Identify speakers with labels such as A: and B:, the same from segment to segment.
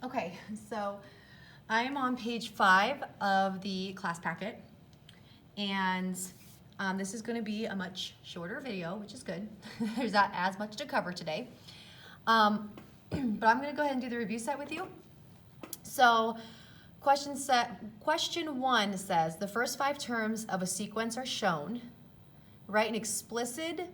A: Okay, so I am on page 5 of the class packet, and this is going to be a much shorter video, which is good. There's not as much to cover today, but I'm going to go ahead and do the review set with you. So question 1 says, the first 5 terms of a sequence are shown. Write an explicit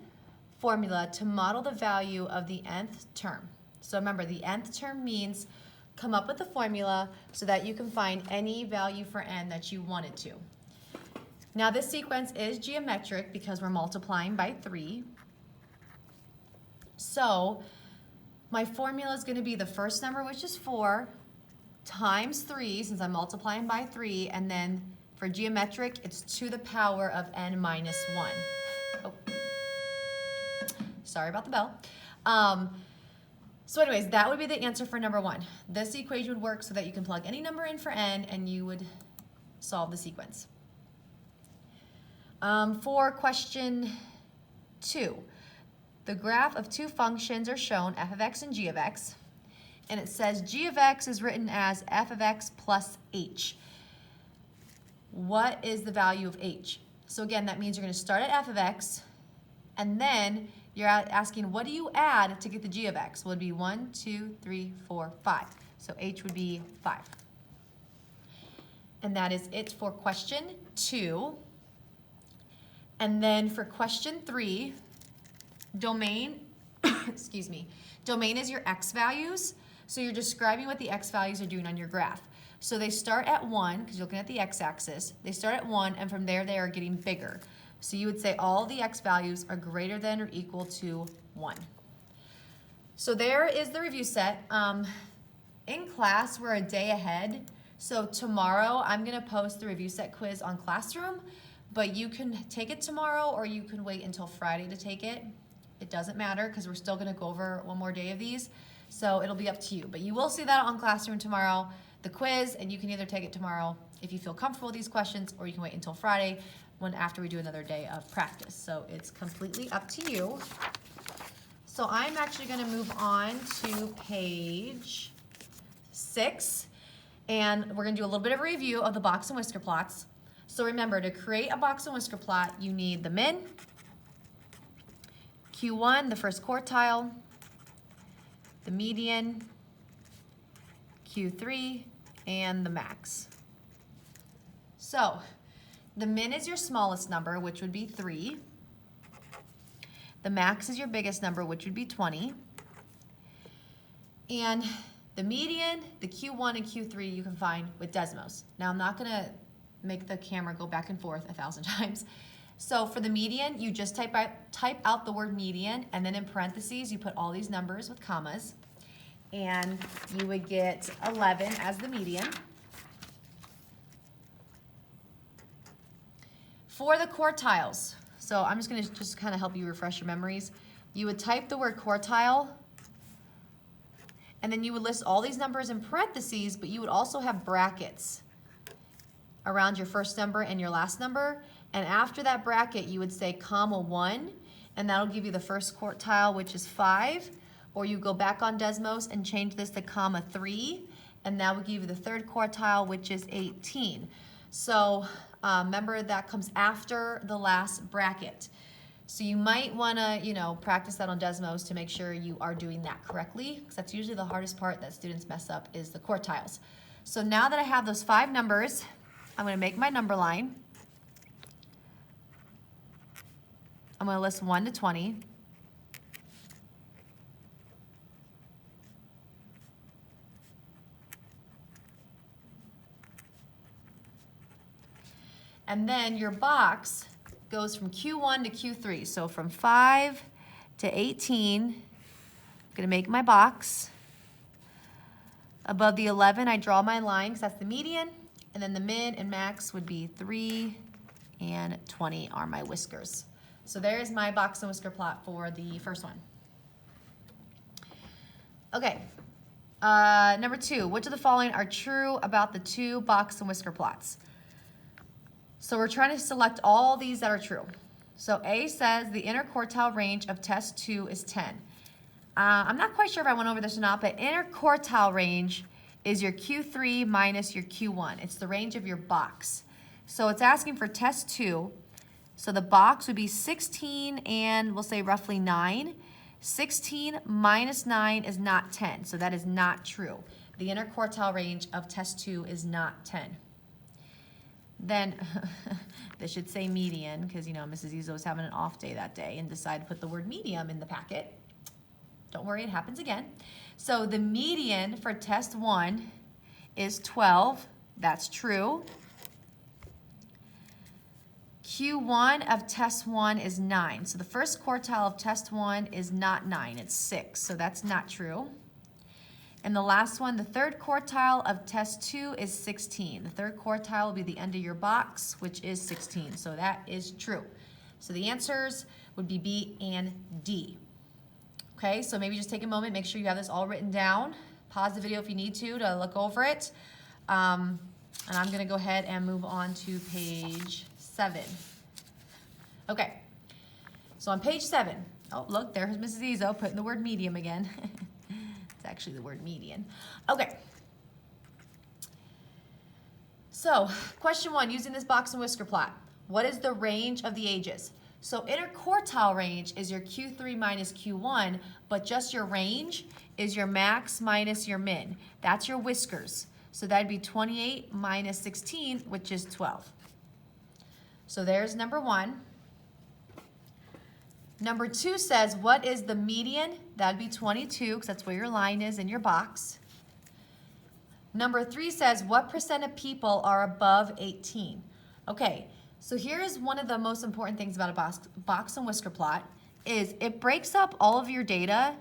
A: formula to model the value of the nth term. So remember, the nth term means come up with a formula so that you can find any value for n that you wanted to. Now this sequence is geometric because we're multiplying by 3. So my formula is going to be the first number, which is 4, times 3, since I'm multiplying by 3, and then for geometric, it's to the power of n minus 1. Oh. Sorry about the bell. So anyways, that would be the answer for number 1. This equation would work so that you can plug any number in for n and you would solve the sequence. For question 2, the graph of 2 functions are shown, f of x and g of x, and it says g of x is written as f of x plus h. What is the value of h? So again, that means you're going to start at f of x, and then you're asking, what do you add to get the g of x? Well, it'd be 1, 2, 3, 4, 5. So h would be 5. And that is it for question 2. And then for question 3, domain, excuse me, domain is your x values. So you're describing what the x values are doing on your graph. So they start at 1, because you're looking at the x-axis. They start at 1, and from there they are getting bigger. So you would say all the x values are greater than or equal to 1. So there is the review set. In class, we're a day ahead. So tomorrow, I'm going to post the review set quiz on Classroom, but you can take it tomorrow or you can wait until Friday to take it. It doesn't matter because we're still going to go over one more day of these. So it'll be up to you. But you will see that on Classroom tomorrow, the quiz, and you can either take it tomorrow if you feel comfortable with these questions, or you can wait until Friday after we do another day of practice. So it's completely up to you. So I'm actually going to move on to page 6, and we're going to do a little bit of a review of the box and whisker plots. So remember, to create a box and whisker plot, you need the min, Q1, the first quartile, the median, Q3, and the max. So the min is your smallest number, which would be 3. The max is your biggest number, which would be 20. And the median, the Q1 and Q3 you can find with Desmos. Now I'm not going to make the camera go back and forth 1,000 times. So for the median, you just type out the word median, and then in parentheses you put all these numbers with commas, and you would get 11 as the median. For the quartiles, so I'm just going to just kind of help you refresh your memories. You would type the word quartile, and then you would list all these numbers in parentheses, but you would also have brackets around your first number and your last number. And after that bracket, you would say comma 1, and that'll give you the first quartile, which is 5. Or you go back on Desmos and change this to comma 3, and that would give you the third quartile, which is 18. So remember, that comes after the last bracket. So you might want to, practice that on Desmos to make sure you are doing that correctly, because that's usually the hardest part that students mess up is the quartiles. So now that I have those 5 numbers, I'm going to make my number line. I'm going to list 1 to 20. And then your box goes from Q1 to Q3. So from 5 to 18, I'm gonna make my box. Above the 11, I draw my line because that's the median. And then the min and max would be 3 and 20 are my whiskers. So there's my box and whisker plot for the first one. Okay, number 2, which of the following are true about the 2 box and whisker plots? So we're trying to select all these that are true. So A says the inner quartile range of test 2 is 10. I'm not quite sure if I went over this or not, but inner quartile range is your Q3 minus your Q1. It's the range of your box. So it's asking for test 2. So the box would be 16 and we'll say roughly 9. 16 minus 9 is not 10, so that is not true. The interquartile range of test 2 is not 10. Then, this should say median, because Mrs. Izzo was having an off day that day and decided to put the word medium in the packet. Don't worry, it happens again. So the median for test 1 is 12. That's true. Q1 of test 1 is 9. So the first quartile of test 1 is not 9, it's 6. So that's not true. And the last one, the third quartile of test 2 is 16. The third quartile will be the end of your box, which is 16. So that is true. So the answers would be B and D. Okay, so maybe just take a moment, make sure you have this all written down. Pause the video if you need to look over it. And I'm going to go ahead and move on to page 7. Okay, so on page 7, oh, look, there's Mrs. Izzo putting the word medium again. It's actually the word median. Okay. So, question 1, using this box and whisker plot, what is the range of the ages? So interquartile range is your Q3 minus Q1, but just your range is your max minus your min. That's your whiskers. So that'd be 28 minus 16, which is 12. So there's number 1. Number 2 says, what is the median? That'd be 22, because that's where your line is in your box. Number 3 says, what percent of people are above 18? Okay, so here's one of the most important things about a box and whisker plot, is it breaks up all of your data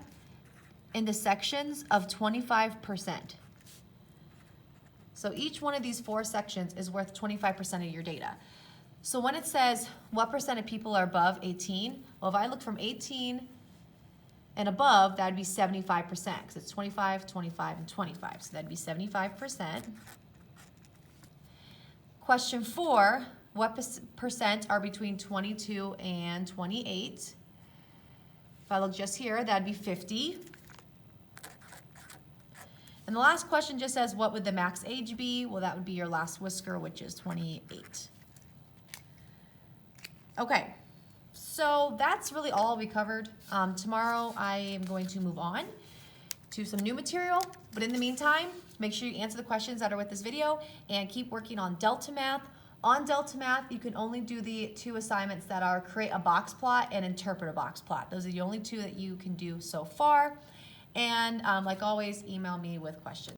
A: into sections of 25%. So each one of these 4 sections is worth 25% of your data. So when it says, what percent of people are above 18? Well, if I look from 18 and above, that'd be 75%, because it's 25, 25, and 25. So that'd be 75%. Question 4, what percent are between 22 and 28? If I look just here, that'd be 50. And the last question just says, what would the max age be? Well, that would be your last whisker, which is 28. Okay, so that's really all we covered. Tomorrow I am going to move on to some new material, but in the meantime, make sure you answer the questions that are with this video and keep working on Delta Math. On Delta Math, you can only do the 2 assignments that are create a box plot and interpret a box plot. Those are the only 2 that you can do so far. And like always, email me with questions.